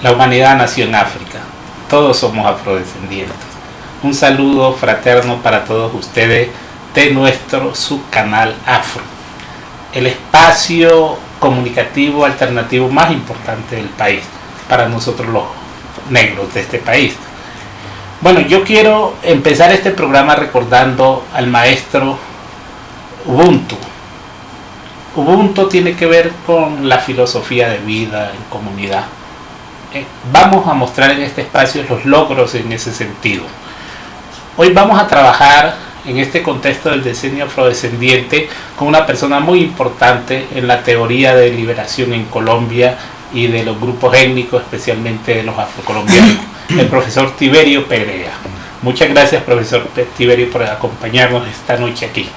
La humanidad nació en África. Todos somos afrodescendientes. Un saludo fraterno para todos ustedes de nuestro subcanal Afro, el espacio comunicativo alternativo más importante del país, para nosotros los negros de este país. Bueno, yo quiero empezar este programa recordando al maestro Ubuntu. Ubuntu tiene que ver con la filosofía de vida en comunidad. Vamos a mostrar en este espacio los logros en ese sentido. Hoy vamos a trabajar en este contexto del decenio afrodescendiente con una persona muy importante en la teoría de liberación en Colombia y de los grupos étnicos, especialmente de los afrocolombianos, el profesor Tiberio Perea. Muchas gracias, profesor Tiberio, por acompañarnos esta noche aquí.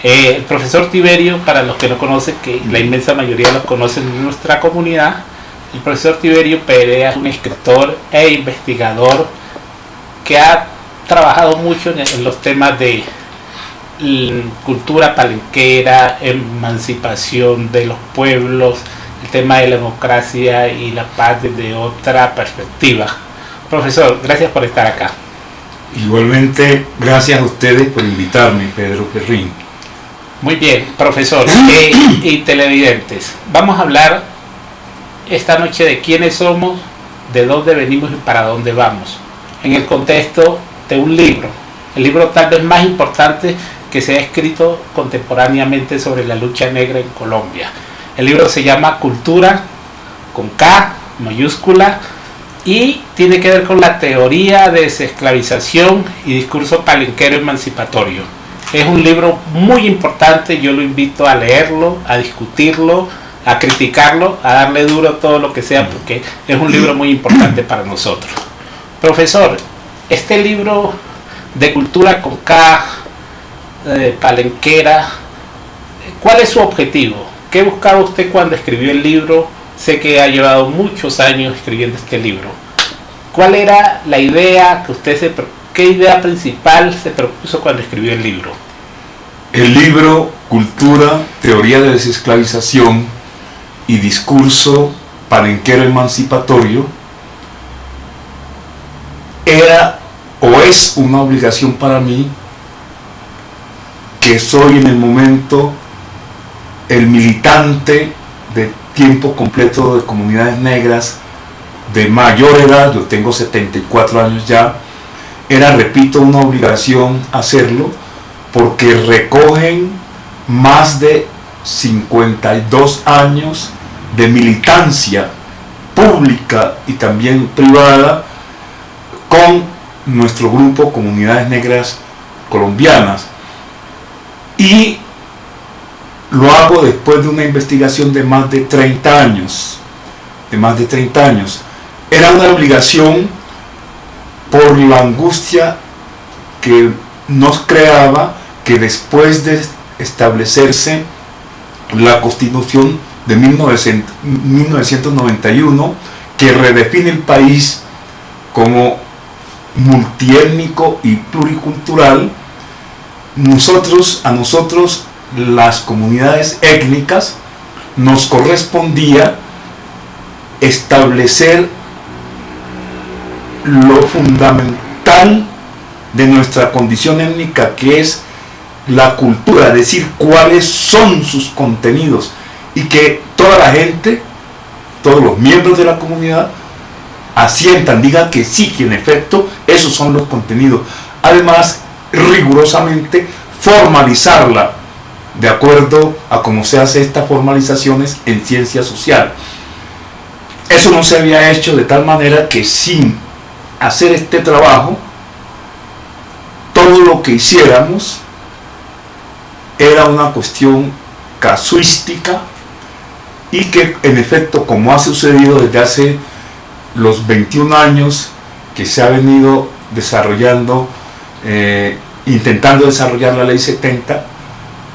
El profesor Tiberio, para los que no conocen, que la inmensa mayoría los conocen en nuestra comunidad, el profesor Tiberio Perea es un escritor e investigador que ha trabajado mucho en los temas de cultura palenquera, emancipación de los pueblos, el tema de la democracia y la paz desde otra perspectiva. Profesor, gracias por estar acá. Igualmente, gracias a ustedes por invitarme, Pedro Perrín. Muy bien, profesor y televidentes. Vamos a hablar esta noche de quiénes somos, de dónde venimos y para dónde vamos, en el contexto de un libro, el libro tal vez más importante que se ha escrito contemporáneamente sobre la lucha negra en Colombia. El libro se llama Cultura, con K mayúscula, y tiene que ver con la teoría de desesclavización y discurso palenquero emancipatorio. Es un libro muy importante, yo lo invito a leerlo, a discutirlo, a criticarlo, a darle duro a todo lo que sea, porque es un libro muy importante para nosotros. Profesor, este libro de Cultura con K, palenquera, ¿cuál es su objetivo? ¿Qué buscaba usted cuando escribió el libro? Sé que ha llevado muchos años escribiendo este libro. ¿Cuál era la idea que usted qué idea principal se propuso cuando escribió el libro? El libro Cultura, Teoría de Desesclavización y Discurso Palenquero Emancipatorio era o es una obligación para mí, que soy en el momento el militante de tiempo completo de comunidades negras de mayor edad. Yo tengo 74 años ya. Era, repito, una obligación hacerlo porque recogen más de 52 años de militancia pública y también privada con nuestro grupo Comunidades Negras Colombianas, y lo hago después de una investigación de más de 30 años. Era una obligación por la angustia que nos creaba que después de establecerse la Constitución de 1991, que redefine el país como multiétnico y pluricultural, a nosotros las comunidades étnicas nos correspondía establecer lo fundamental de nuestra condición étnica, que es la cultura, es decir, cuáles son sus contenidos, y que toda la gente, todos los miembros de la comunidad asientan, digan que sí, que en efecto esos son los contenidos. Además, rigurosamente formalizarla de acuerdo a cómo se hace estas formalizaciones en ciencia social. Eso no se había hecho, de tal manera que sin hacer este trabajo, todo lo que hiciéramos era una cuestión casuística, y que en efecto, como ha sucedido desde hace los 21 años que se ha venido desarrollando, intentando desarrollar la ley 70,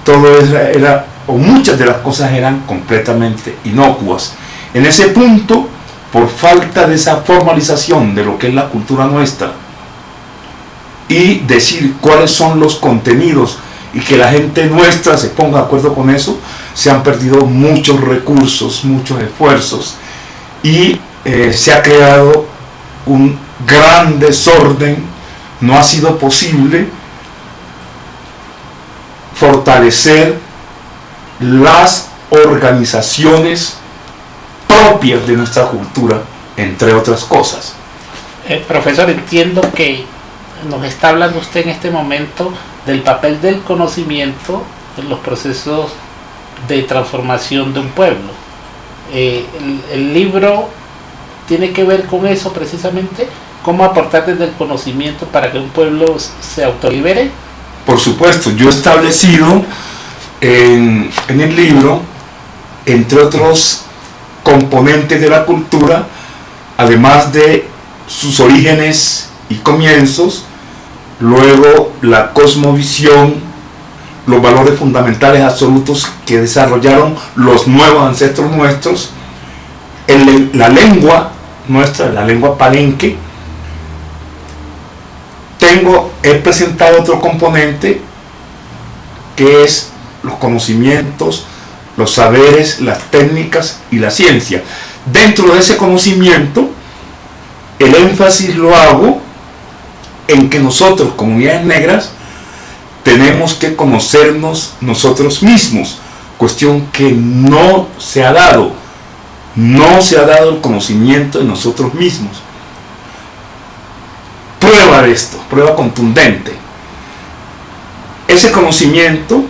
todo era, o muchas de las cosas eran completamente inocuas. En ese punto, por falta de esa formalización de lo que es la cultura nuestra, y decir cuáles son los contenidos, y que la gente nuestra se ponga de acuerdo con eso, se han perdido muchos recursos, muchos esfuerzos, y se ha creado un gran desorden, no ha sido posible fortalecer las organizaciones propias de nuestra cultura, entre otras cosas. Profesor, entiendo que nos está hablando usted en este momento del papel del conocimiento en los procesos de transformación de un pueblo. El libro tiene que ver con eso precisamente, cómo aportar desde el conocimiento para que un pueblo se autolibere. Por supuesto, yo he establecido en el libro, entre otros componentes de la cultura, además de sus orígenes y comienzos, luego la cosmovisión, los valores fundamentales absolutos que desarrollaron los nuevos ancestros nuestros, la lengua nuestra, la lengua palenque. He presentado otro componente que es los conocimientos, los saberes, las técnicas y la ciencia. Dentro de ese conocimiento, el énfasis lo hago en que nosotros, comunidades negras, tenemos que conocernos nosotros mismos, cuestión que no se ha dado el conocimiento de nosotros mismos. Prueba de esto, prueba contundente. Ese conocimiento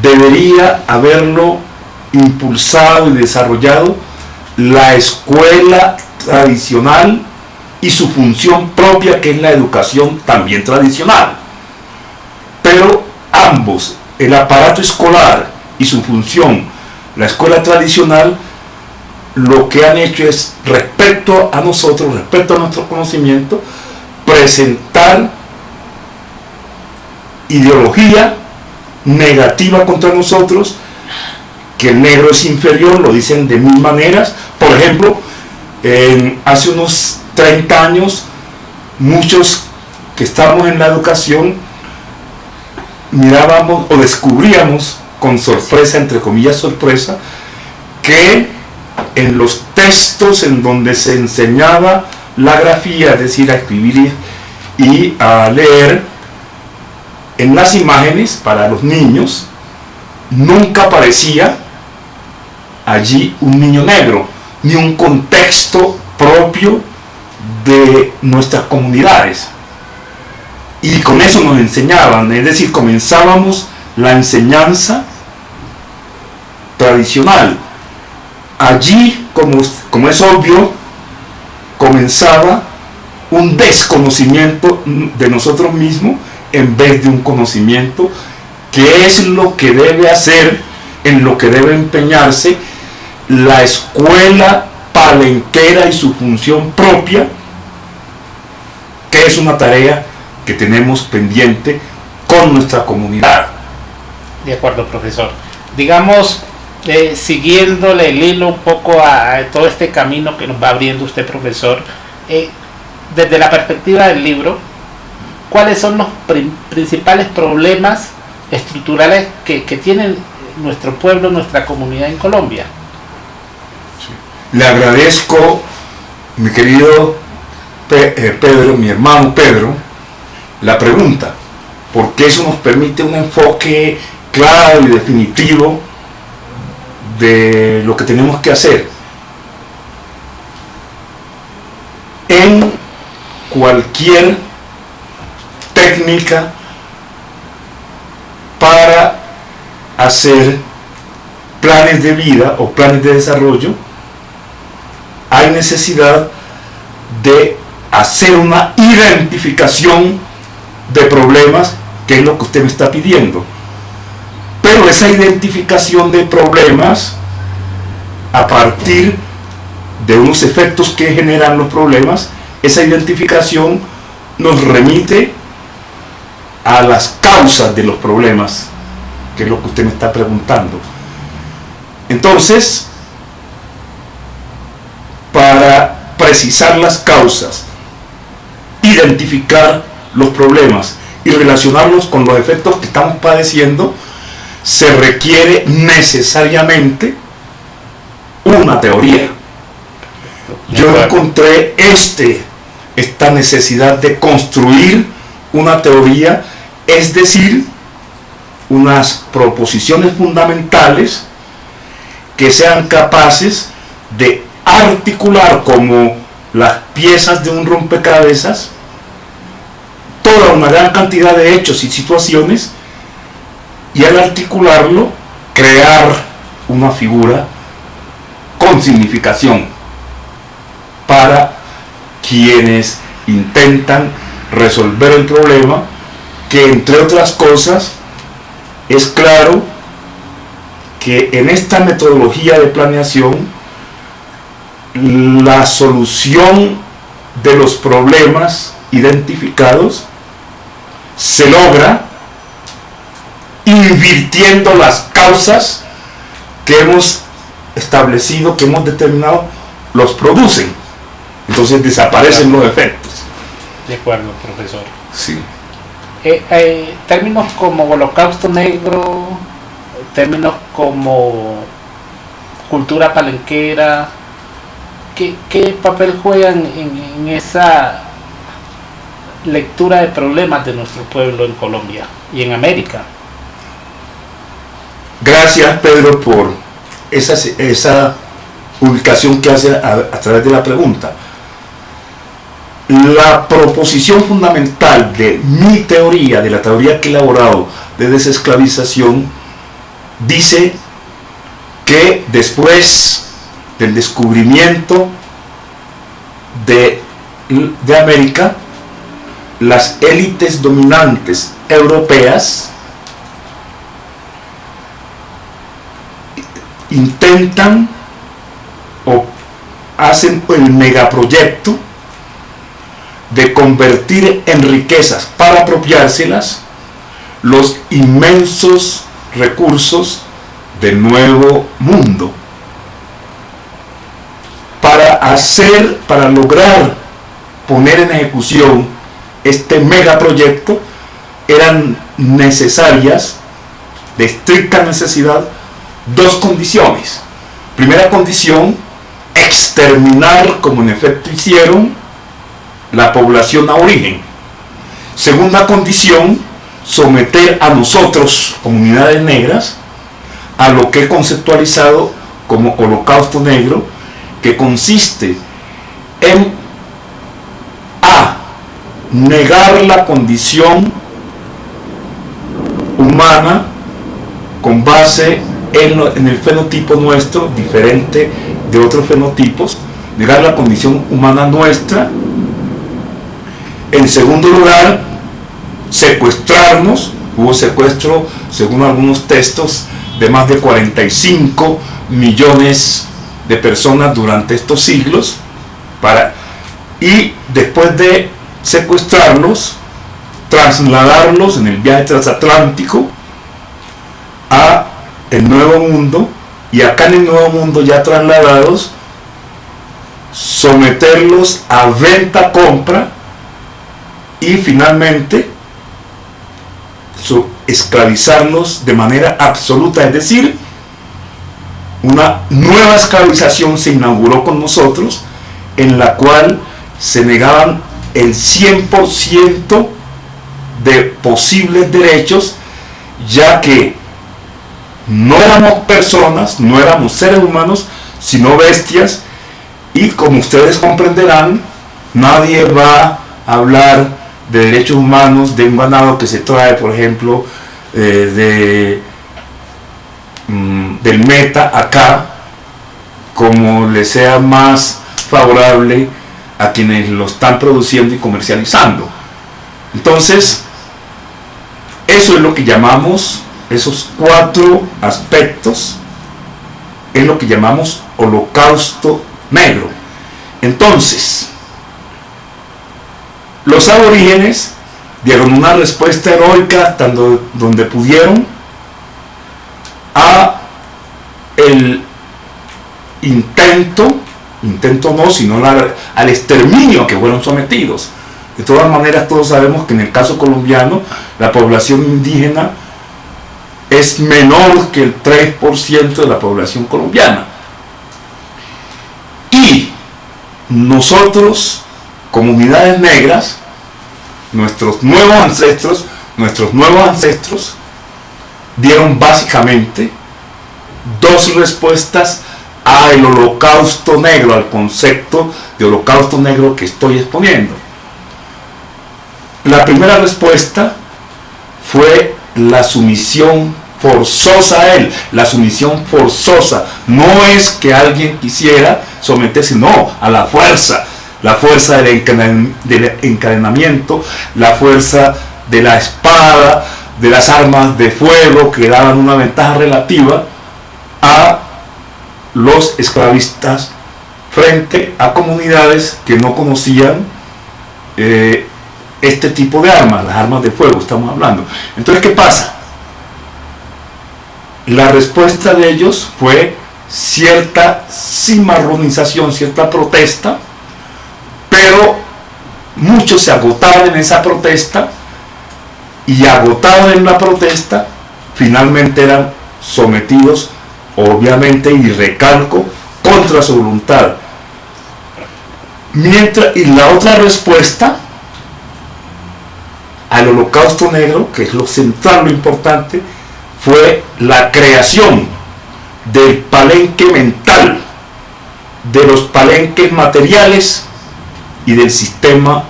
debería haberlo impulsado y desarrollado la escuela tradicional y su función propia, que es la educación también tradicional. Pero ambos, el aparato escolar y su función, la escuela tradicional, lo que han hecho es, respecto a nosotros, respecto a nuestro conocimiento, presentar ideología negativa contra nosotros, que el negro es inferior, lo dicen de mil maneras. Por ejemplo, hace unos 30 años, muchos que estábamos en la educación mirábamos o descubríamos con sorpresa, entre comillas sorpresa, que en los textos en donde se enseñaba la grafía, es decir, a escribir y a leer, en las imágenes para los niños nunca aparecía allí un niño negro, ni un contexto propio de nuestras comunidades. Y con eso nos enseñaban, es decir, comenzábamos la enseñanza tradicional. Allí, como es obvio, comenzaba un desconocimiento de nosotros mismos en vez de un conocimiento, que es lo que debe hacer, en lo que debe empeñarse la escuela palenquera y su función propia, que es una tarea que tenemos pendiente con nuestra comunidad. De acuerdo, profesor. Digamos, siguiéndole el hilo un poco a todo este camino que nos va abriendo usted, profesor, desde la perspectiva del libro, ¿cuáles son los principales problemas estructurales que tiene nuestro pueblo, nuestra comunidad en Colombia? Sí. Le agradezco, mi querido Pedro, mi hermano Pedro, la pregunta, porque eso nos permite un enfoque claro y definitivo de lo que tenemos que hacer. En cualquier técnica para hacer planes de vida o planes de desarrollo, hay necesidad de hacer una identificación de problemas, que es lo que usted me está pidiendo. Pero esa identificación de problemas, a partir de unos efectos que generan los problemas, esa identificación nos remite a las causas de los problemas, que es lo que usted me está preguntando. Entonces, para precisar las causas, identificar los problemas y relacionarlos con los efectos que estamos padeciendo, se requiere necesariamente una teoría. yo encontré esta necesidad de construir una teoría, es decir, unas proposiciones fundamentales que sean capaces de articular como las piezas de un rompecabezas toda una gran cantidad de hechos y situaciones, y al articularlo crear una figura con significación para quienes intentan resolver el problema, que entre otras cosas es claro que en esta metodología de planeación la solución de los problemas identificados se logra invirtiendo las causas que hemos establecido, que hemos determinado, los producen. Entonces desaparecen los efectos. De acuerdo, profesor. Sí. Términos como holocausto negro, términos como cultura palenquera, ¿qué papel juegan en esa lectura de problemas de nuestro pueblo en Colombia y en América? Gracias, Pedro, por esa ubicación que hace a través de la pregunta. La proposición fundamental de mi teoría, de la teoría que he elaborado de desesclavización, dice que después del descubrimiento de América, las élites dominantes europeas intentan o hacen el megaproyecto de convertir en riquezas para apropiárselas los inmensos recursos del Nuevo Mundo. Para lograr poner en ejecución este megaproyecto, eran necesarias, de estricta necesidad, dos condiciones. Primera condición, exterminar, como en efecto hicieron, la población aborigen. Segunda condición, someter a nosotros, comunidades negras, a lo que he conceptualizado como holocausto negro, que consiste en negar la condición humana con base en el fenotipo nuestro, diferente de otros fenotipos, negar la condición humana nuestra. En segundo lugar, secuestrarnos. Hubo secuestro, según algunos textos, de más de 45 millones de personas durante estos siglos, y después de secuestrarlos, trasladarlos en el viaje transatlántico a el Nuevo Mundo, y acá en el Nuevo Mundo ya trasladados, someterlos a venta-compra y finalmente esclavizarlos de manera absoluta. Es decir, una nueva esclavización se inauguró con nosotros, en la cual se negaban el 100% de posibles derechos, ya que no éramos personas, no éramos seres humanos, sino bestias, y como ustedes comprenderán, nadie va a hablar de derechos humanos de un ganado que se trae, por ejemplo, del Meta acá, como le sea más favorable a quienes lo están produciendo y comercializando. Entonces, eso es lo que llamamos, esos cuatro aspectos, es lo que llamamos holocausto negro. Entonces, los aborígenes dieron una respuesta heroica hasta donde pudieron a el intento no, sino al exterminio a que fueron sometidos. De todas maneras, todos sabemos que en el caso colombiano la población indígena es menor que el 3% de la población colombiana. Y nosotros, comunidades negras, nuestros nuevos ancestros dieron básicamente dos respuestas al holocausto negro, al concepto de holocausto negro que estoy exponiendo. La primera respuesta fue la sumisión forzosa a él. La sumisión forzosa no es que alguien quisiera someterse, no, a la fuerza del encadenamiento, la fuerza de la espada, de las armas de fuego que daban una ventaja relativa a los esclavistas frente a comunidades que no conocían este tipo de armas, las armas de fuego estamos hablando. Entonces, ¿qué pasa? La respuesta de ellos fue cierta cimarronización, cierta protesta, pero muchos se agotaron en esa protesta y agotados en la protesta finalmente eran sometidos, obviamente, y recalco, contra su voluntad. Y la otra respuesta al holocausto negro, que es lo central, lo importante, fue la creación del palenque mental, de los palenques materiales y del sistema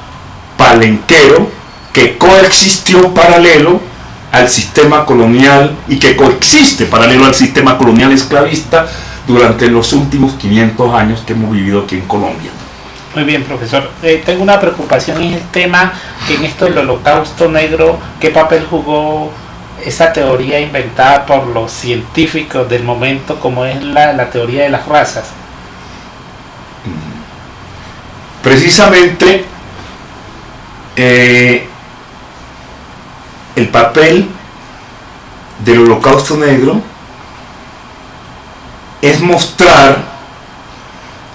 palenquero que coexistió paralelo al sistema colonial y que coexiste paralelo al sistema colonial esclavista durante los últimos 500 años que hemos vivido aquí en Colombia. Muy bien, profesor. Tengo una preocupación en el tema, que en esto del holocausto negro, ¿qué papel jugó esa teoría inventada por los científicos del momento, como es la teoría de las razas? Precisamente el papel del holocausto negro es mostrar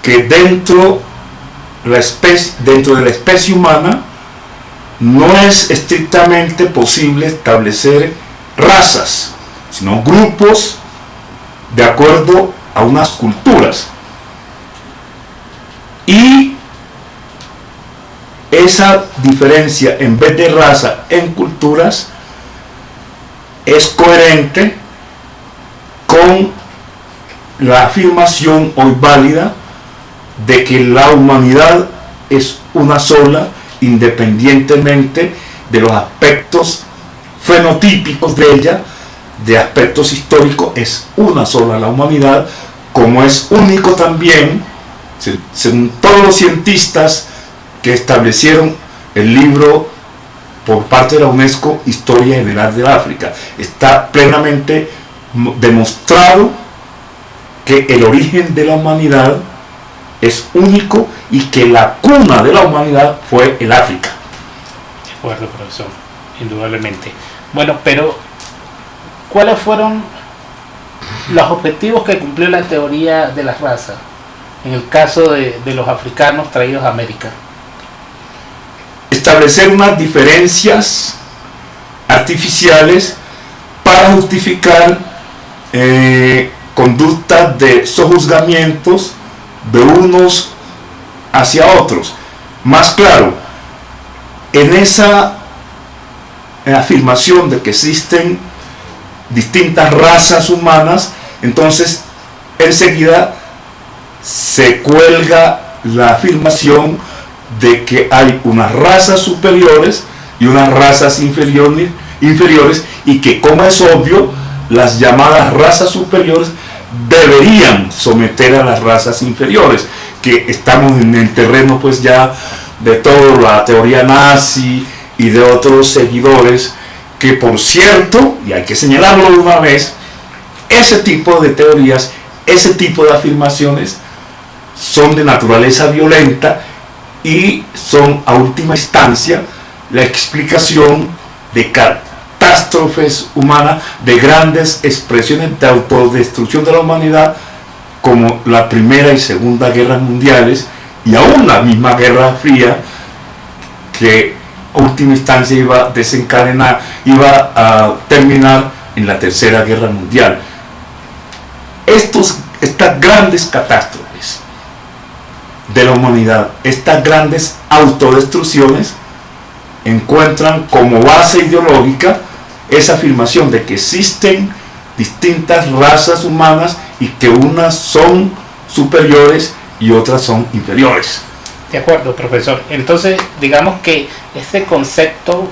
que dentro de la especie humana no es estrictamente posible establecer razas, sino grupos de acuerdo a unas culturas. Y esa diferencia, en vez de raza, en culturas, es coherente con la afirmación hoy válida de que la humanidad es una sola, independientemente de los aspectos fenotípicos de ella, de aspectos históricos. Es una sola la humanidad, como es único también, según todos los cientistas que establecieron el libro por parte de la UNESCO, Historia General del África. Está plenamente demostrado que el origen de la humanidad es único y que la cuna de la humanidad fue el África. De acuerdo, profesor, indudablemente. Bueno, pero ¿cuáles fueron los objetivos que cumplió la teoría de las razas en el caso de los africanos traídos a América? Establecer unas diferencias artificiales para justificar conductas de sojuzgamientos de unos hacia otros. Más claro, en esa afirmación de que existen distintas razas humanas, entonces enseguida se cuelga la afirmación de que hay unas razas superiores y unas razas inferiores, y que, como es obvio, las llamadas razas superiores deberían someter a las razas inferiores, que estamos en el terreno pues ya de toda la teoría nazi y de otros seguidores, que por cierto, y hay que señalarlo de una vez, ese tipo de teorías, ese tipo de afirmaciones son de naturaleza violenta y son a última instancia la explicación de catástrofes humanas, de grandes expresiones de autodestrucción de la humanidad, como la Primera y Segunda Guerras Mundiales, y aún la misma Guerra Fría, que a última instancia iba a terminar en la Tercera Guerra Mundial. Estas grandes catástrofes de la humanidad. Estas grandes autodestrucciones encuentran como base ideológica esa afirmación de que existen distintas razas humanas y que unas son superiores y otras son inferiores. De acuerdo, profesor. Entonces, digamos que este concepto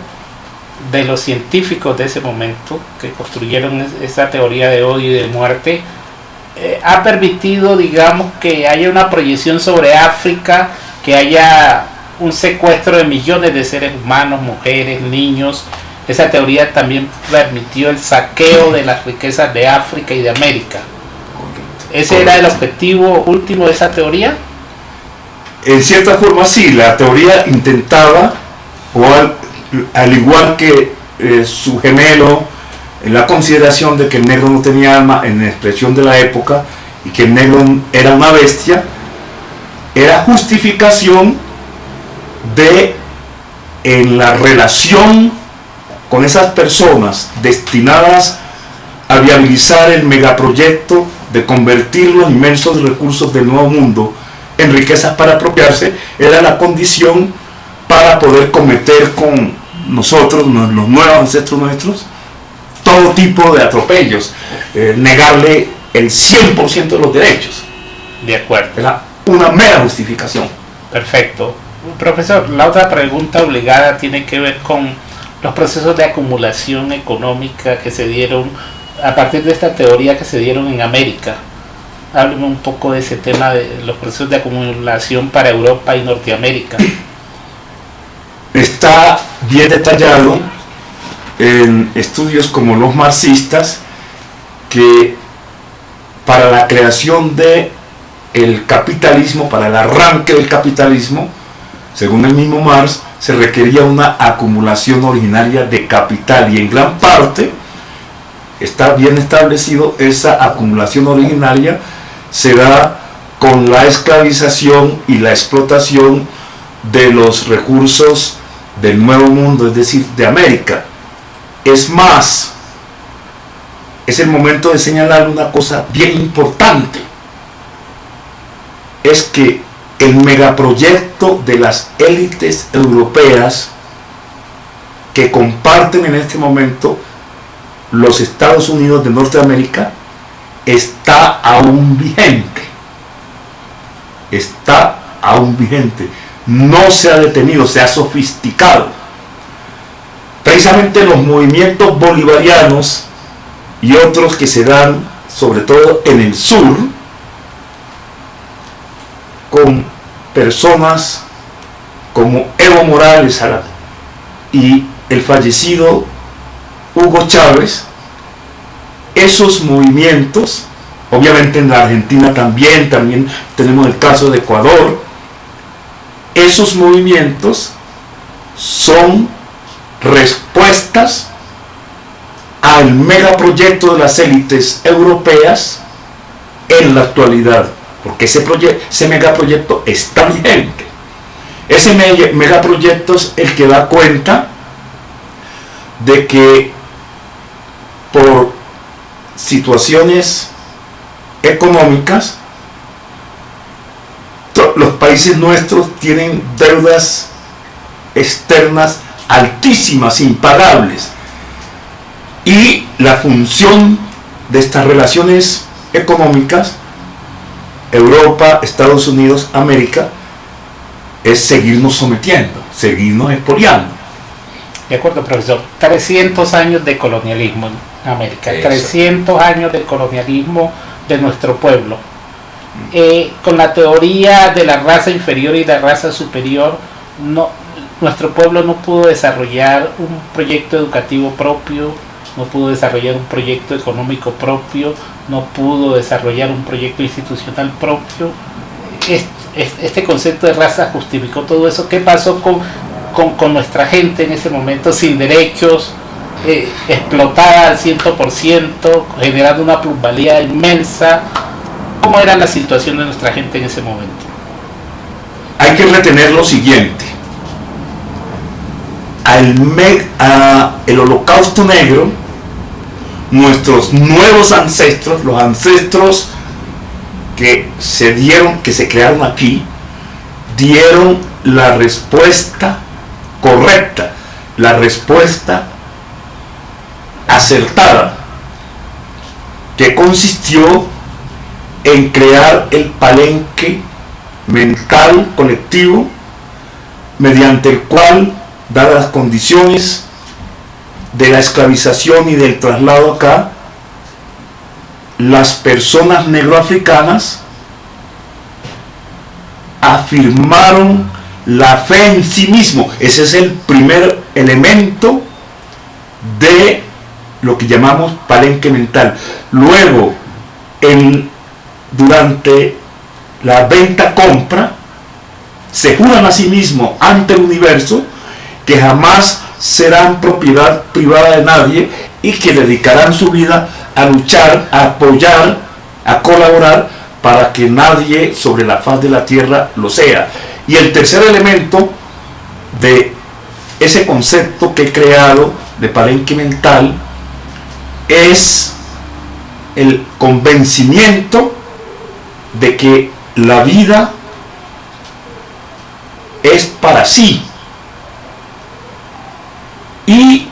de los científicos de ese momento, que construyeron esa teoría de odio y de muerte, ha permitido, digamos, que haya una proyección sobre África, que haya un secuestro de millones de seres humanos, mujeres, niños. Esa teoría también permitió el saqueo de las riquezas de África y de América. ¿Ese era el objetivo último de esa teoría? En cierta forma sí, la teoría intentaba, o al igual que su gemelo, en la consideración de que el negro no tenía alma en la expresión de la época y que el negro era una bestia, era justificación de en la relación con esas personas destinadas a viabilizar el megaproyecto de convertir los inmensos recursos del nuevo mundo en riquezas para apropiarse, era la condición para poder cometer con nosotros, los nuevos ancestros nuestros, todo tipo de atropellos, negarle el 100% de los derechos. De acuerdo. Era una mera justificación. Perfecto. Profesor, la otra pregunta obligada tiene que ver con los procesos de acumulación económica que se dieron a partir de esta teoría que se dieron en América. Hábleme un poco de ese tema de los procesos de acumulación para Europa y Norteamérica. Está bien detallado en estudios como los marxistas que para la creación de el capitalismo, para el arranque del capitalismo, según el mismo Marx, se requería una acumulación originaria de capital, y en gran parte está bien establecido esa acumulación originaria se da con la esclavización y la explotación de los recursos del Nuevo Mundo, es decir, de América. Es más, es el momento de señalar una cosa bien importante, es que el megaproyecto de las élites europeas que comparten en este momento los Estados Unidos de Norteamérica está aún vigente. Está aún vigente. No se ha detenido, se ha sofisticado. Precisamente los movimientos bolivarianos y otros que se dan, sobre todo en el sur, con personas como Evo Morales y el fallecido Hugo Chávez, esos movimientos, obviamente en la Argentina también tenemos el caso de Ecuador, esos movimientos son respuestas al megaproyecto de las élites europeas en la actualidad, porque ese megaproyecto está vigente. Ese megaproyecto es el que da cuenta de que por situaciones económicas los países nuestros tienen deudas externas altísimas, impagables, y la función de estas relaciones económicas, Europa, Estados Unidos, América, es seguirnos sometiendo, seguirnos expoliando. De acuerdo, profesor. 300 años de colonialismo en América. Eso. 300 años de colonialismo de nuestro pueblo. Con la teoría de la raza inferior y la raza superior, nuestro pueblo no pudo desarrollar un proyecto educativo propio, no pudo desarrollar un proyecto económico propio, no pudo desarrollar un proyecto institucional propio. Este concepto de raza justificó todo eso. ¿Qué pasó con nuestra gente en ese momento sin derechos, explotada al 100%, generando una plusvalía inmensa? ¿Cómo era la situación de nuestra gente en ese momento? Hay que retener lo siguiente. El Holocausto Negro, nuestros nuevos ancestros, los ancestros que se crearon aquí, dieron la respuesta correcta, la respuesta acertada, que consistió en crear el palenque mental colectivo, mediante el cual, dadas las condiciones de la esclavización y del traslado acá, las personas negroafricanas afirmaron la fe en sí mismo. Ese es el primer elemento de lo que llamamos palenque mental. Luego, durante la venta-compra, se juran a sí mismos ante el universo que jamás serán propiedad privada de nadie y que dedicarán su vida a luchar, a apoyar, a colaborar para que nadie sobre la faz de la tierra lo sea. Y el tercer elemento de ese concepto que he creado de palenque mental es el convencimiento de que la vida es para sí y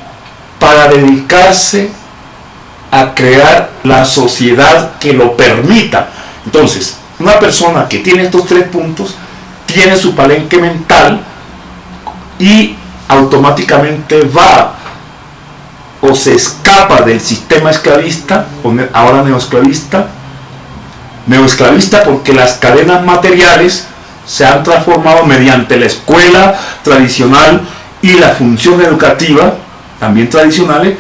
para dedicarse a crear la sociedad que lo permita. Entonces, una persona que tiene estos tres puntos tiene su palenque mental y automáticamente va o se escapa del sistema esclavista, o ahora neoesclavista porque las cadenas materiales se han transformado mediante la escuela tradicional y la función educativa, también tradicionales,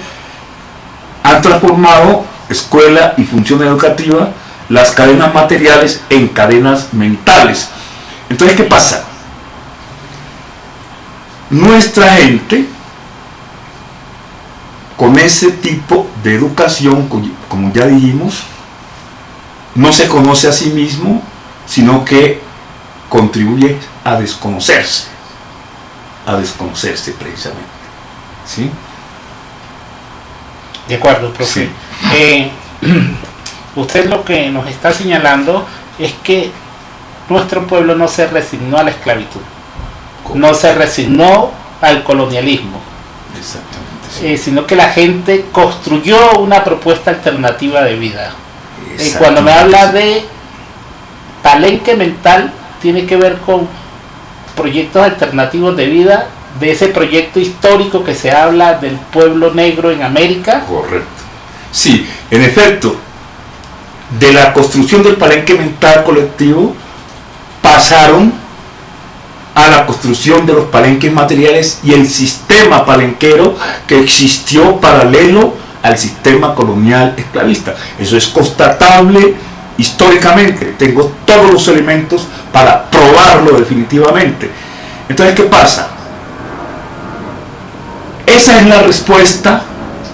han transformado escuela y función educativa, las cadenas materiales en cadenas mentales. Entonces, ¿qué pasa? Nuestra gente, con ese tipo de educación, como ya dijimos, no se conoce a sí mismo, sino que contribuye a desconocerse precisamente. ¿Sí? De acuerdo, profe. Sí. Usted lo que nos está señalando es que nuestro pueblo no se resignó a la esclavitud, no se resignó al colonialismo. Exactamente. Sí. Sino que la gente construyó una propuesta alternativa de vida. Cuando me habla de palenque mental, tiene que ver con proyectos alternativos de vida, de ese proyecto histórico que se habla del pueblo negro en América. Correcto. Sí, en efecto, de la construcción del palenque mental colectivo pasaron a la construcción de los palenques materiales y el sistema palenquero que existió paralelo al sistema colonial esclavista. Eso es constatable históricamente. Tengo todos los elementos para probarlo definitivamente. Entonces, ¿qué pasa? Esa es la respuesta,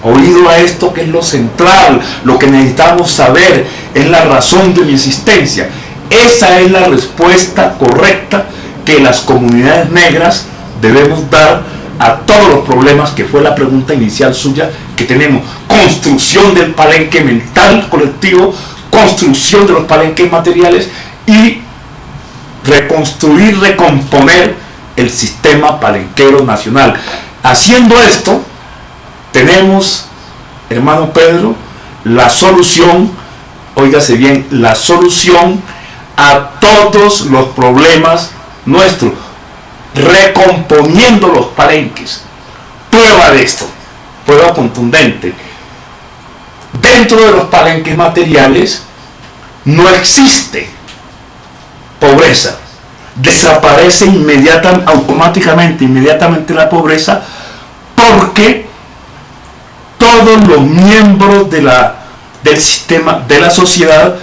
oído a esto, que es lo central, lo que necesitamos saber, es la razón de mi existencia. Esa es la respuesta correcta que las comunidades negras debemos dar a todos los problemas, que fue la pregunta inicial suya, que tenemos: construcción del palenque mental colectivo, construcción de los palenques materiales y reconstruir, recomponer el sistema palenquero nacional. Haciendo esto, tenemos, hermano Pedro, la solución, óigase bien, la solución a todos los problemas nuestros, recomponiendo los palenques. Prueba de esto, prueba contundente: dentro de los palenques materiales no existe pobreza, desaparece inmediatamente la pobreza, porque todos los miembros del sistema, de la sociedad,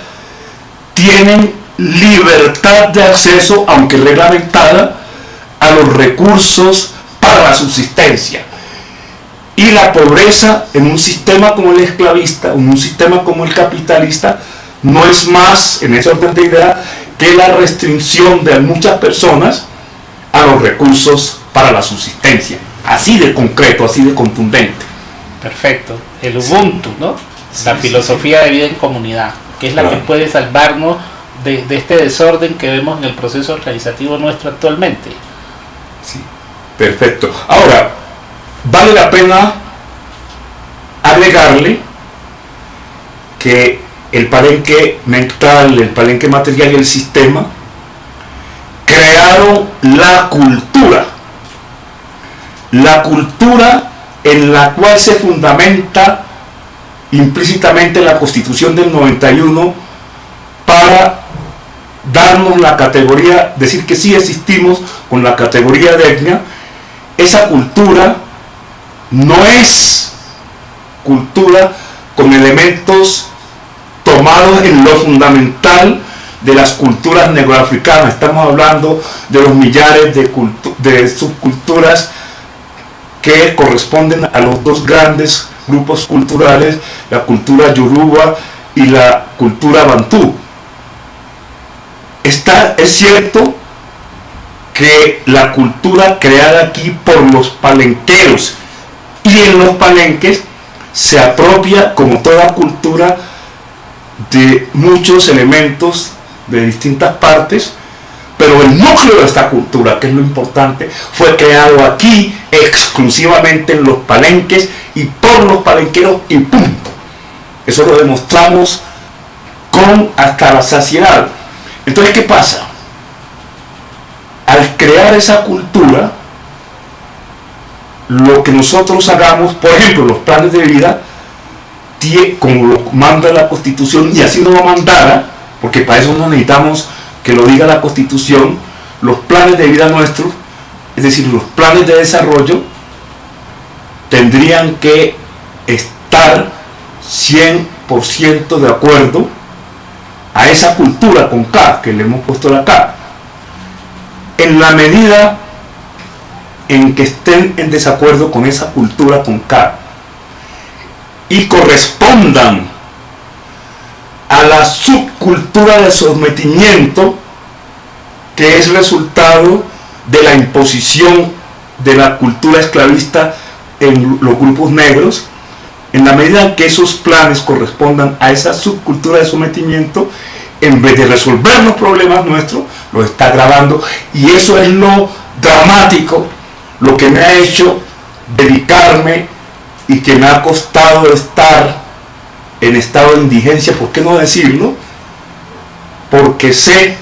tienen libertad de acceso, aunque reglamentada, a los recursos para la subsistencia. Y la pobreza en un sistema como el esclavista, en un sistema como el capitalista, no es más, en esa orden de idea, que la restricción de muchas personas a los recursos para la subsistencia. Así de concreto, así de contundente. Perfecto. El Ubuntu, ¿no? La filosofía de vida en comunidad, que es la que puede salvarnos de este desorden que vemos en el proceso organizativo nuestro actualmente. Sí, perfecto. Ahora, vale la pena agregarle que el palenque mental, el palenque material y el sistema crearon la cultura en la cual se fundamenta implícitamente la Constitución del 91 para darnos la categoría, decir que sí existimos con la categoría de etnia. Esa cultura no es cultura con elementos tomados en lo fundamental de las culturas negroafricanas. Estamos hablando de los millares de subculturas que corresponden a los dos grandes grupos culturales, la cultura yoruba y la cultura bantú. Es cierto que la cultura creada aquí por los palenqueros y en los palenques se apropia, como toda cultura, de muchos elementos de distintas partes, pero el núcleo de esta cultura, que es lo importante, fue creado aquí exclusivamente en los palenques y por los palenqueros y punto. Eso lo demostramos con hasta la saciedad. Entonces, ¿qué pasa? Al crear esa cultura, lo que nosotros hagamos, por ejemplo, los planes de vida, como lo manda la Constitución, y así no lo mandara, porque para eso no necesitamos que lo diga la Constitución, los planes de vida nuestros, es decir, los planes de desarrollo, tendrían que estar 100% de acuerdo a esa cultura con K, que le hemos puesto la K. En la medida en que estén en desacuerdo con esa cultura con K y correspondan a la subcultura de sometimiento que es resultado de la imposición de la cultura esclavista en los grupos negros, en la medida en que esos planes correspondan a esa subcultura de sometimiento, en vez de resolver los problemas nuestros, los está agravando. Y eso es lo dramático, lo que me ha hecho dedicarme y que me ha costado estar en estado de indigencia, ¿por qué no decirlo? Porque sé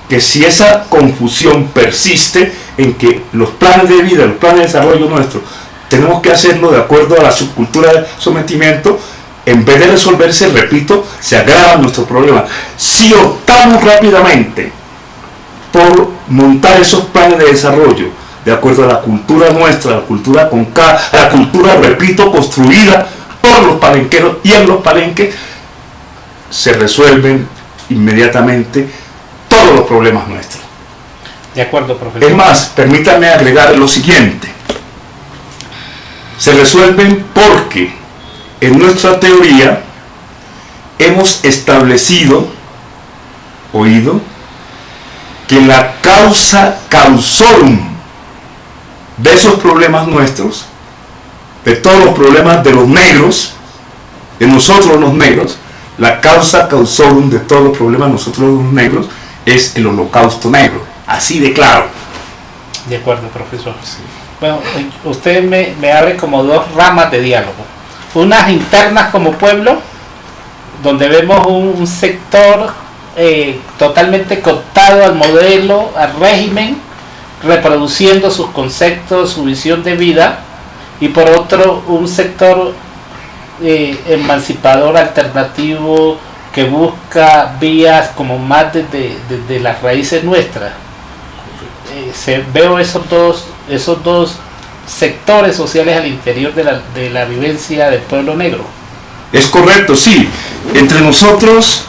que si esa confusión persiste en que los planes de vida, los planes de desarrollo nuestros, tenemos que hacerlo de acuerdo a la subcultura de sometimiento, en vez de resolverse, repito, se agravan nuestros problemas. Si optamos rápidamente por montar esos planes de desarrollo de acuerdo a la cultura nuestra, la cultura con K, la cultura, repito, construida por los palenqueros y en los palenques, se resuelven inmediatamente todos los problemas nuestros. De acuerdo, profesor. Es más, permítame agregar lo siguiente. Se resuelven porque en nuestra teoría hemos establecido, que la causa causorum de esos problemas nuestros, de todos los problemas de los negros, de nosotros los negros, la causa causorum de todos los problemas de nosotros los negros es el Holocausto negro, así de claro. De acuerdo, profesor. Sí. Bueno, usted me abre como dos ramas de diálogo. Unas internas como pueblo, donde vemos un sector totalmente cooptado al modelo, al régimen, reproduciendo sus conceptos, su visión de vida, y por otro un sector emancipador alternativo que busca vías como más desde las raíces nuestras. Veo esos dos sectores sociales al interior de la vivencia del pueblo negro. Es correcto, sí. Entre nosotros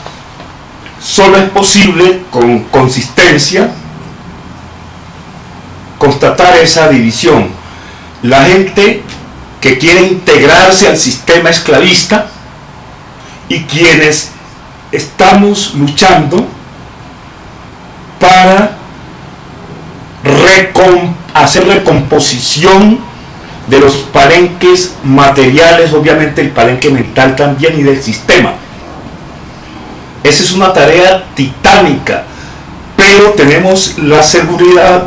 solo es posible con consistencia constatar esa división. La gente que quiere integrarse al sistema esclavista y quienes estamos luchando para hacer recomposición de los palenques materiales, obviamente el palenque mental también, y del sistema. Esa es una tarea titánica, pero tenemos la seguridad,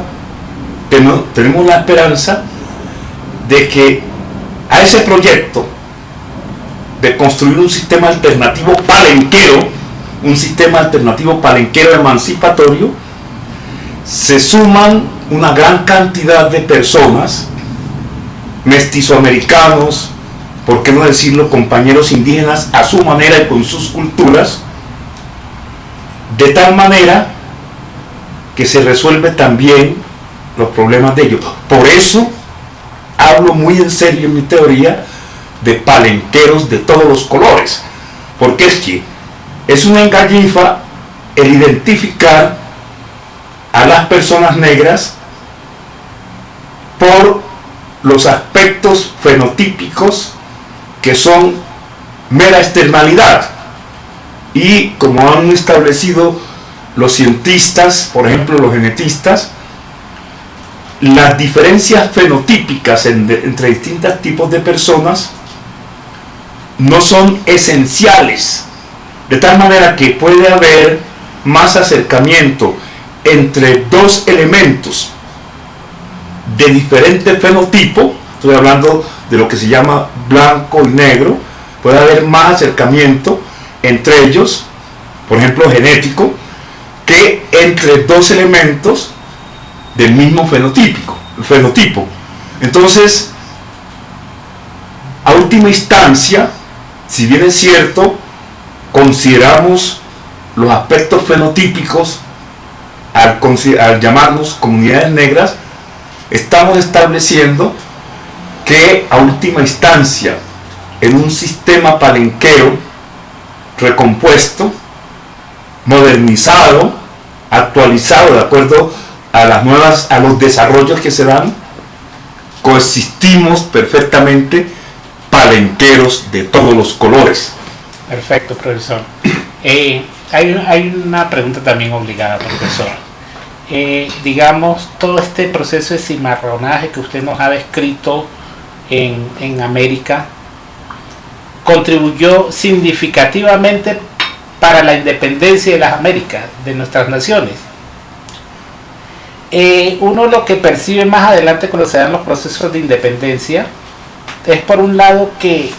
tenemos la esperanza de que a ese proyecto de construir un sistema alternativo palenquero emancipatorio, se suman una gran cantidad de personas, mestizoamericanos, por qué no decirlo, compañeros indígenas a su manera y con sus culturas, de tal manera que se resuelve también los problemas de ellos. Por eso hablo muy en serio en mi teoría de palenqueros de todos los colores, porque es que es una engallifa el identificar a las personas negras por los aspectos fenotípicos que son mera externalidad, y como han establecido los cientistas, por ejemplo los genetistas, las diferencias fenotípicas entre distintos tipos de personas no son esenciales, de tal manera que puede haber más acercamiento entre dos elementos de diferente fenotipo. Estoy hablando de lo que se llama blanco y negro. Puede haber más acercamiento entre ellos, por ejemplo genético, que entre dos elementos del mismo fenotipo. Entonces, a última instancia, si bien es cierto, consideramos los aspectos fenotípicos al llamarnos comunidades negras, estamos estableciendo que a última instancia, en un sistema palenquero recompuesto, modernizado, actualizado de acuerdo a los desarrollos que se dan, coexistimos perfectamente palenqueros de todos los colores. Perfecto, profesor. Hay una pregunta también obligada, profesor. Digamos, todo este proceso de cimarronaje que usted nos ha descrito en América contribuyó significativamente para la independencia de las Américas, de nuestras naciones. Uno lo que percibe más adelante cuando se dan los procesos de independencia es, por un lado, que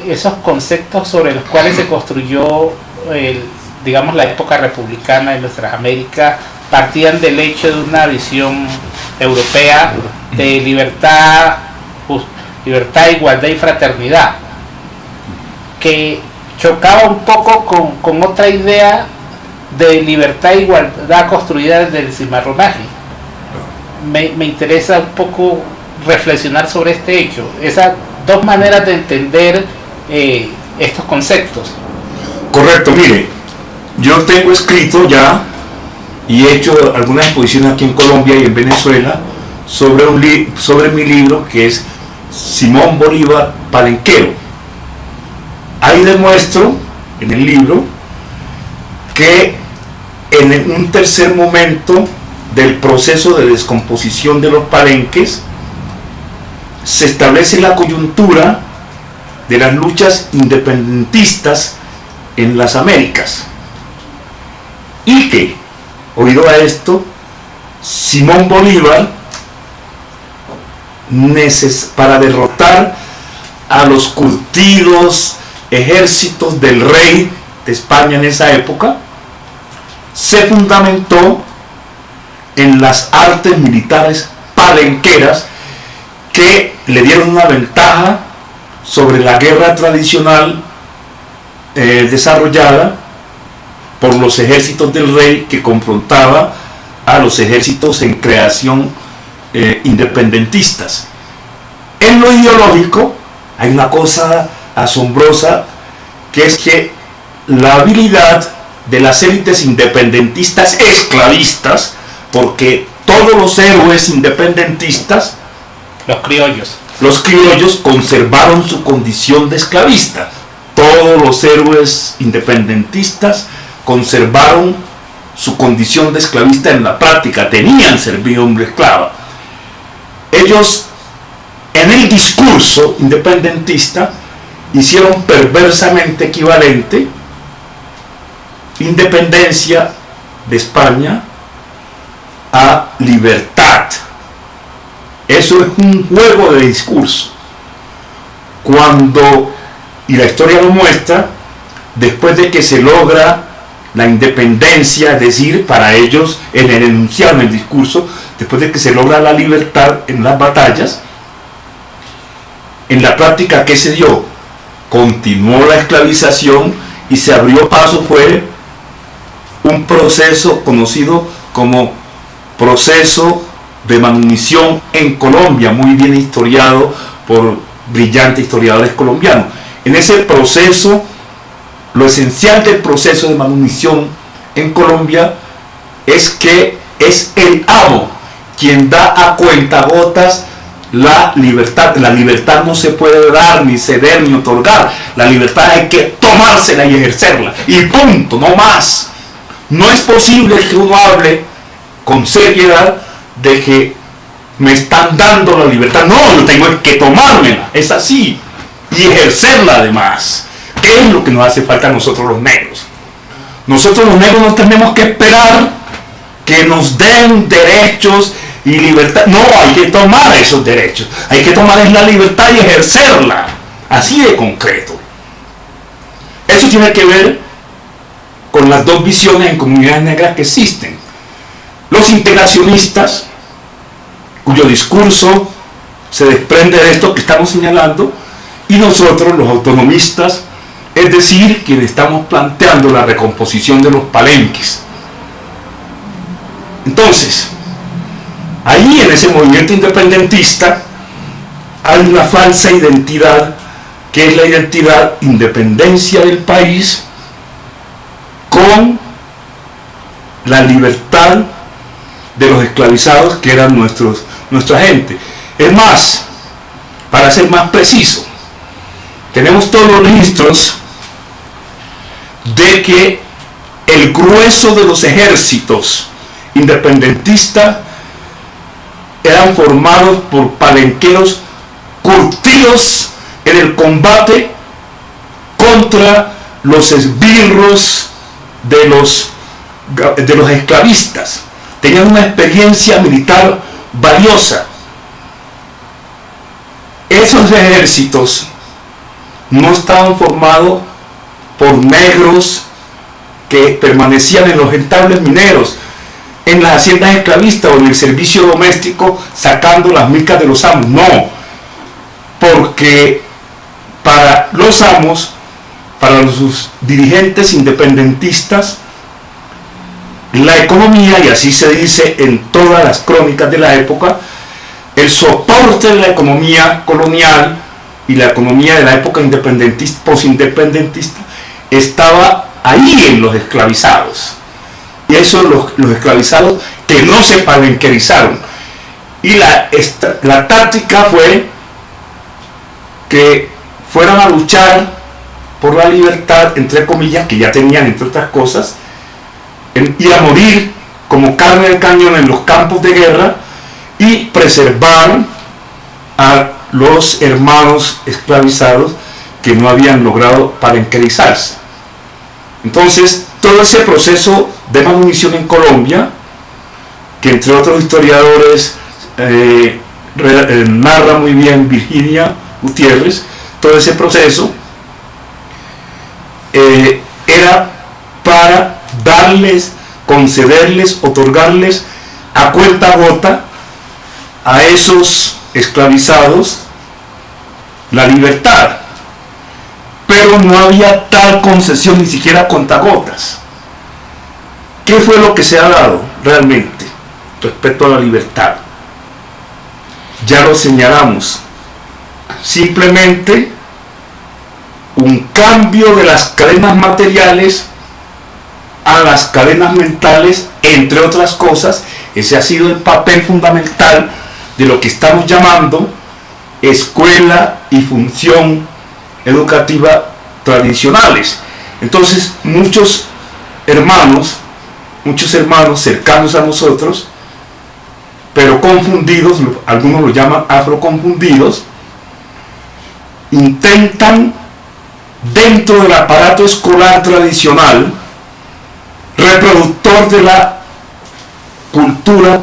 esos conceptos sobre los cuales se construyó digamos la época republicana de nuestras Américas partían del hecho de una visión europea de libertad, igualdad y fraternidad, que chocaba un poco con otra idea de libertad e igualdad construida desde el cimarronaje. Me interesa un poco reflexionar sobre este hecho, esas dos maneras de entender estos conceptos. Correcto, mire, yo tengo escrito ya y he hecho algunas exposiciones aquí en Colombia y en Venezuela sobre mi libro, que es Simón Bolívar Palenquero. Ahí demuestro en el libro que en un tercer momento del proceso de descomposición de los palenques se establece la coyuntura de las luchas independentistas en las Américas, y que, oído a esto, Simón Bolívar, para derrotar a los curtidos ejércitos del rey de España en esa época, se fundamentó en las artes militares palenqueras que le dieron una ventaja sobre la guerra tradicional desarrollada por los ejércitos del rey, que confrontaba a los ejércitos en creación independentistas. En lo ideológico hay una cosa asombrosa, que es que la habilidad de las élites independentistas esclavistas, porque todos los héroes independentistas, los criollos conservaron su condición de esclavista. Todos los héroes independentistas conservaron su condición de esclavista en la práctica, tenían servidumbre esclava. Ellos, en el discurso independentista, hicieron perversamente equivalente independencia de España a libertad. Eso es un juego de discurso. Cuando, y la historia lo muestra, después de que se logra la independencia, es decir, para ellos en el enunciado, en el discurso, después de que se logra la libertad en las batallas, en la práctica, ¿qué se dio? Continuó la esclavización y se abrió paso, fue un proceso conocido como proceso de manutención en Colombia, muy bien historiado por brillantes historiadores colombianos. En ese proceso, lo esencial del proceso de manutención en Colombia es que es el amo quien da a cuentagotas la libertad. La libertad no se puede dar, ni ceder, ni otorgar. La libertad hay que tomársela y ejercerla. Y punto, no más. No es posible que uno hable con seriedad de que me están dando la libertad. No, yo tengo que tomármela. Es así. Y ejercerla además. ¿Qué es lo que nos hace falta a nosotros los negros? Nosotros los negros no tenemos que esperar que nos den derechos y libertad. No, hay que tomar esos derechos. Hay que tomar la libertad y ejercerla. Así de concreto. Eso tiene que ver con las dos visiones en comunidades negras que existen. Los integracionistas, cuyo discurso se desprende de esto que estamos señalando, y nosotros los autonomistas, es decir, quienes estamos planteando la recomposición de los palenques. Entonces, ahí en ese movimiento independentista hay una falsa identidad, que es la identidad independencia del país con la libertad de los esclavizados que eran nuestra gente. Es más, para ser más preciso, tenemos todos los registros de que el grueso de los ejércitos independentistas eran formados por palenqueros curtidos en el combate contra los esbirros de los esclavistas. Tenían una experiencia militar valiosa. Esos ejércitos no estaban formados por negros que permanecían en los entables mineros, en las haciendas esclavistas o en el servicio doméstico sacando las micas de los amos. No, porque para los amos, para sus dirigentes independentistas, la economía, y así se dice en todas las crónicas de la época, el soporte de la economía colonial y la economía de la época independentista, posindependentista, estaba ahí en los esclavizados. Y eso los esclavizados que no se palenquerizaron. Y la táctica fue que fueran a luchar por la libertad, entre comillas, que ya tenían, entre otras cosas, ir a morir como carne de cañón en los campos de guerra y preservar a los hermanos esclavizados que no habían logrado palenquerizarse. Entonces, todo ese proceso de manutención en Colombia, que entre otros historiadores narra muy bien Virginia Gutiérrez, todo ese proceso era para darles, concederles, otorgarles a cuentagota a esos esclavizados la libertad. Pero no había tal concesión, ni siquiera a cuentagotas. ¿Qué fue lo que se ha dado realmente respecto a la libertad? Ya lo señalamos. Simplemente un cambio de las cadenas materiales a las cadenas mentales, entre otras cosas. Ese ha sido el papel fundamental de lo que estamos llamando escuela y función educativa tradicionales. Entonces, muchos hermanos cercanos a nosotros, pero confundidos, algunos lo llaman afroconfundidos, intentan dentro del aparato escolar tradicional reproductor de la cultura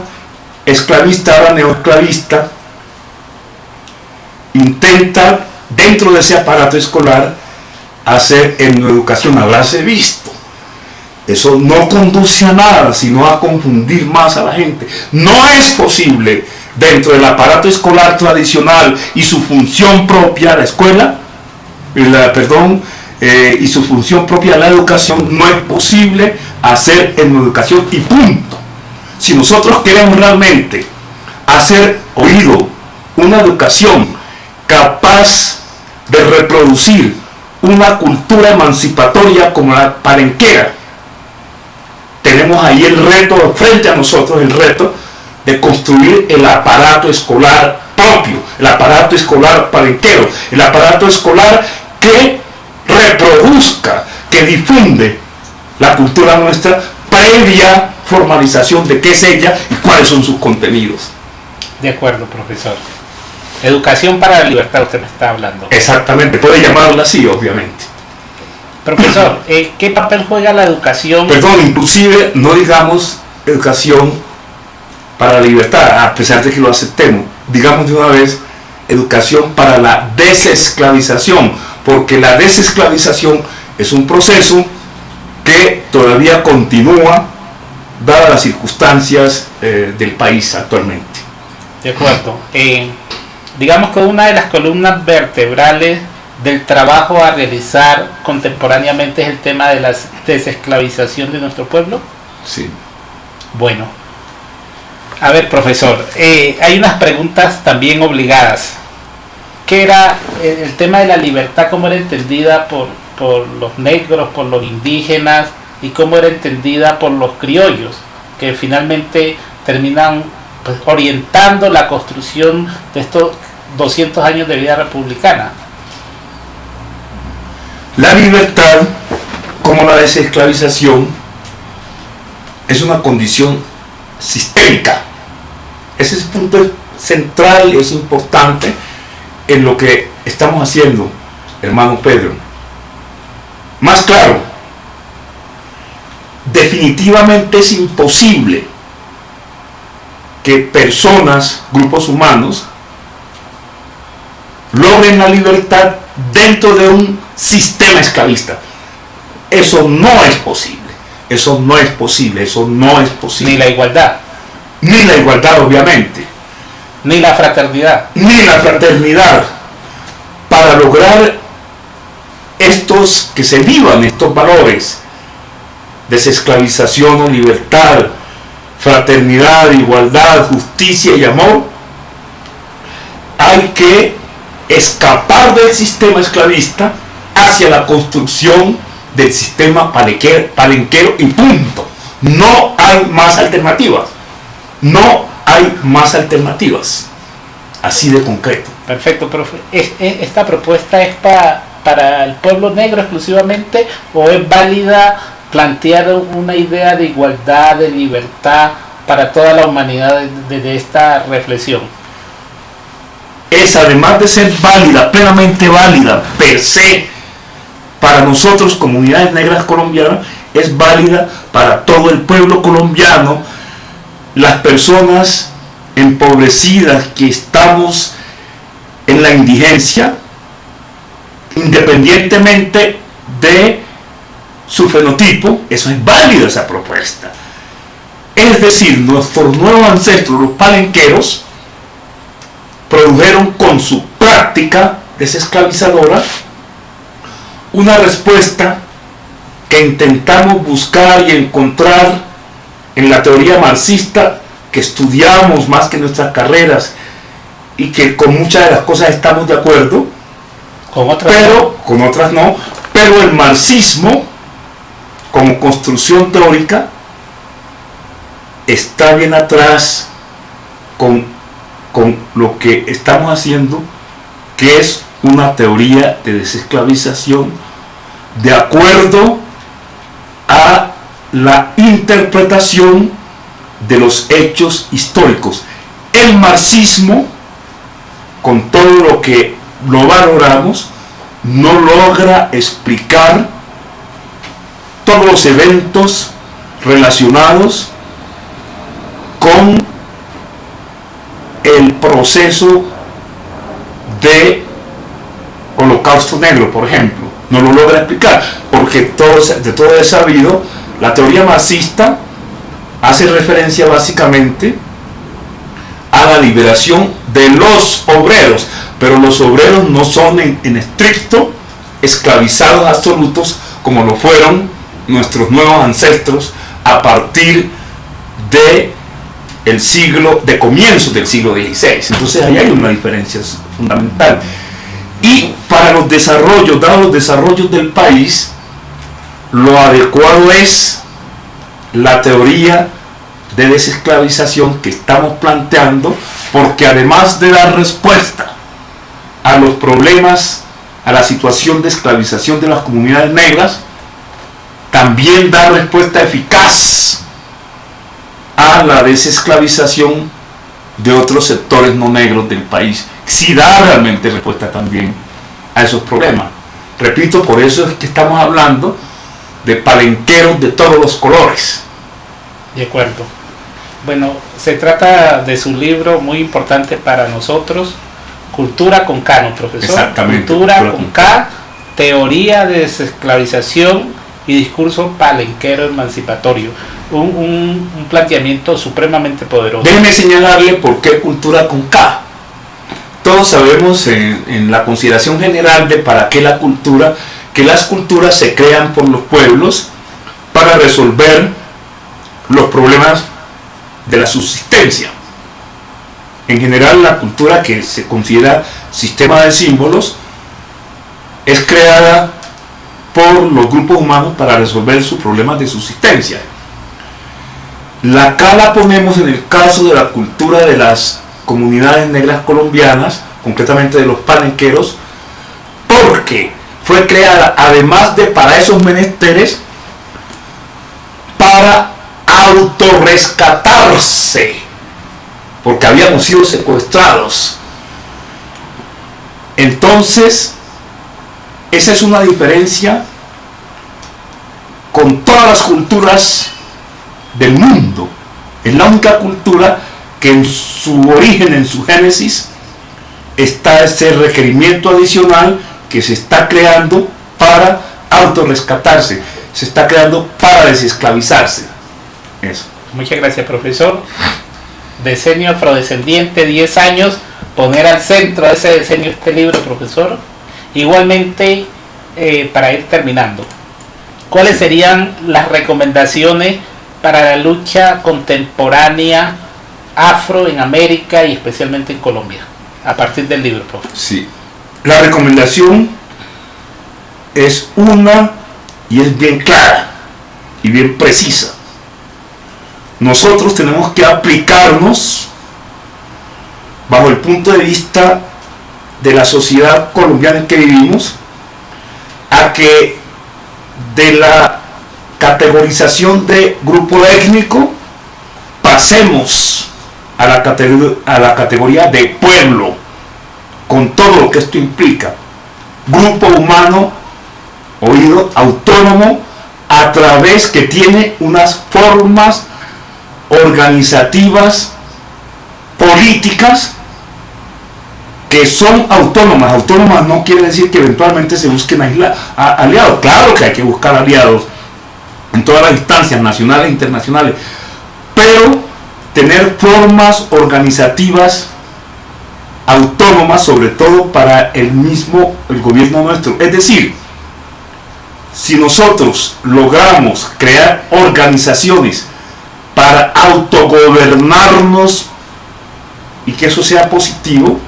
esclavista, ahora neoesclavista, intenta dentro de ese aparato escolar hacer etnoeducación. Habráse visto, eso no conduce a nada, sino a confundir más a la gente. No es posible dentro del aparato escolar tradicional y su función propia, la escuela, y su función propia, la educación, no es posible hacer etnoeducación y punto. Si nosotros queremos realmente hacer oído una educación capaz de reproducir una cultura emancipatoria como la palenquera, tenemos ahí el reto frente a nosotros, el reto de construir el aparato escolar propio, el aparato escolar palenquero, el aparato escolar que reproduzca, que difunde la cultura nuestra previa formalización de qué es ella y cuáles son sus contenidos. De acuerdo, profesor. Educación para la libertad, usted me está hablando. Exactamente, puede llamarla así, obviamente. Profesor, ¿qué papel juega la educación? Perdón, inclusive no digamos educación para la libertad, a pesar de que lo aceptemos. Digamos de una vez educación para la desesclavización, porque la desesclavización es un proceso que todavía continúa dadas las circunstancias del país actualmente. De acuerdo. Digamos que una de las columnas vertebrales del trabajo a realizar contemporáneamente es el tema de la desesclavización de nuestro pueblo. Sí. Bueno, a ver, profesor, hay unas preguntas también obligadas. ¿Qué era el tema de la libertad? ¿Cómo era entendida por los negros, por los indígenas, y cómo era entendida por los criollos, que finalmente terminan pues orientando la construcción de estos 200 años de vida republicana? La libertad, como la desesclavización, es una condición sistémica. Ese es el punto central y es importante en lo que estamos haciendo, hermano Pedro. Más claro, definitivamente es imposible que personas, grupos humanos, logren la libertad dentro de un sistema esclavista. Eso no es posible. Eso no es posible. Eso no es posible. Ni la igualdad. Ni la igualdad, obviamente. Ni la fraternidad. Ni la fraternidad. Para lograr que se vivan estos valores, desesclavización o libertad, fraternidad, igualdad, justicia y amor, hay que escapar del sistema esclavista hacia la construcción del sistema palenquero y punto. No hay más alternativas. No hay más alternativas. Así de concreto. Perfecto, profe. ¿Esta propuesta es para el pueblo negro exclusivamente o es válida plantear una idea de igualdad, de libertad para toda la humanidad desde esta reflexión? Es, además de ser válida, plenamente válida, per se, para nosotros, comunidades negras colombianas, es válida para todo el pueblo colombiano, las personas empobrecidas que estamos en la indigencia, independientemente de su fenotipo. Eso es válido, esa propuesta. Es decir, nuestros nuevos ancestros, los palenqueros, produjeron con su práctica desesclavizadora una respuesta que intentamos buscar y encontrar en la teoría marxista que estudiamos más que nuestras carreras y que con muchas de las cosas estamos de acuerdo, con otras pero con otras no. Pero el marxismo como construcción teórica está bien atrás con lo que estamos haciendo, que es una teoría de desesclavización de acuerdo a la interpretación de los hechos históricos. El marxismo, con todo lo que lo valoramos, no logra explicar todos los eventos relacionados con el proceso de Holocausto Negro, por ejemplo. No lo logra explicar, porque de todo es sabido, la teoría marxista hace referencia básicamente a la liberación de los obreros, pero los obreros no son en estricto esclavizados absolutos como lo fueron nuestros nuevos ancestros a partir de comienzos del siglo XVI. Entonces ahí hay una diferencia fundamental. Y para los desarrollos, dados los desarrollos del país, lo adecuado es la teoría de desesclavización que estamos planteando, porque además de dar respuesta a los problemas, a la situación de esclavización de las comunidades negras, también da respuesta eficaz a la desesclavización de otros sectores no negros del país. Sí da realmente respuesta también a esos problemas. Repito, por eso es que estamos hablando de palenqueros de todos los colores. De acuerdo. Bueno, se trata de su libro muy importante para nosotros, Cultura con K, ¿no, profesor? Exactamente. Cultura con K, teoría de desesclavización y discurso palenquero emancipatorio. Un planteamiento supremamente poderoso. Déjeme señalarle por qué cultura con K. Todos sabemos en la consideración general de para qué la cultura, que las culturas se crean por los pueblos para resolver los problemas de la subsistencia. En general, la cultura, que se considera sistema de símbolos, es creada por los grupos humanos para resolver sus problemas de subsistencia. La K la ponemos en el caso de la cultura de las comunidades negras colombianas, concretamente de los palenqueros, porque fue creada, además de para esos menesteres, para autorrescatarse, porque habíamos sido secuestrados. Entonces, esa es una diferencia con todas las culturas del mundo. Es la única cultura que en su origen, en su génesis, está ese requerimiento adicional que se está creando para autorrescatarse, se está creando para desesclavizarse. Eso. Muchas gracias, profesor. Decenio afrodescendiente, 10 años, poner al centro de ese decenio este libro, profesor. Igualmente, para ir terminando, ¿cuáles serían las recomendaciones para la lucha contemporánea afro en América y especialmente en Colombia, a partir del libro, profe? Sí. La recomendación es una y es bien clara y bien precisa. Nosotros tenemos que aplicarnos bajo el punto de vista de la sociedad colombiana en que vivimos a que de la categorización de grupo étnico pasemos a la categoría de pueblo, con todo lo que esto implica. Grupo humano, oído, autónomo, a través que tiene unas formas organizativas, políticas, que son autónomas. Autónomas no quiere decir que eventualmente se busquen aliados. Claro que hay que buscar aliados en todas las instancias nacionales e internacionales, pero tener formas organizativas autónomas, sobre todo para el gobierno nuestro. Es decir, si nosotros logramos crear organizaciones para autogobernarnos y que eso sea positivo,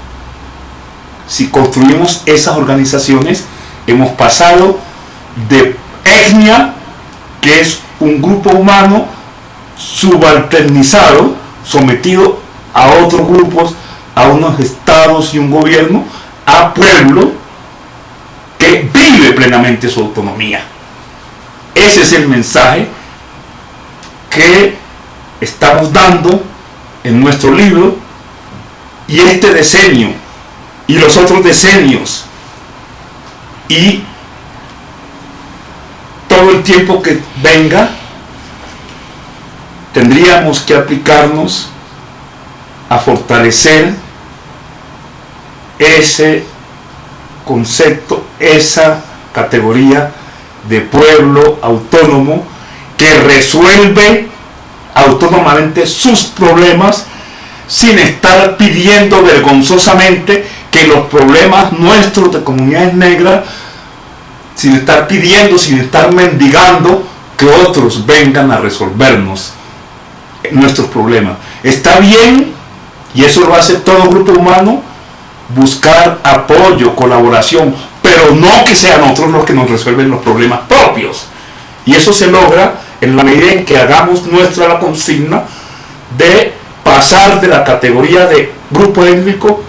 si construimos esas organizaciones, hemos pasado de etnia, que es un grupo humano subalternizado, sometido a otros grupos, a unos estados y un gobierno, a pueblo que vive plenamente su autonomía. Ese es el mensaje que estamos dando en nuestro libro, y este decenio y los otros decenios y todo el tiempo que venga tendríamos que aplicarnos a fortalecer ese concepto, esa categoría de pueblo autónomo que resuelve autónomamente sus problemas sin estar pidiendo vergonzosamente que los problemas nuestros de comunidades negras, sin estar pidiendo, sin estar mendigando que otros vengan a resolvernos nuestros problemas. Está bien, y eso lo hace todo grupo humano, buscar apoyo, colaboración, pero no que sean otros los que nos resuelven los problemas propios. Y eso se logra en la medida en que hagamos nuestra la consigna de pasar de la categoría de grupo étnico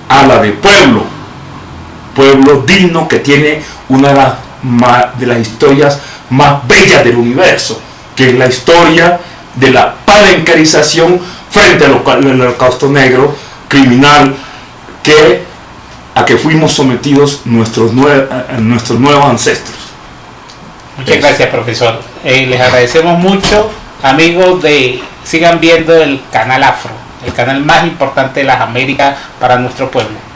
a la de pueblo digno, que tiene una de las historias más bellas del universo, que es la historia de la parencarización frente al holocausto negro criminal a que fuimos sometidos nuestros nuevos ancestros. Muchas gracias, profesor. Les agradecemos mucho, amigos. Sigan viendo el canal Afro, el canal más importante de las Américas para nuestro pueblo.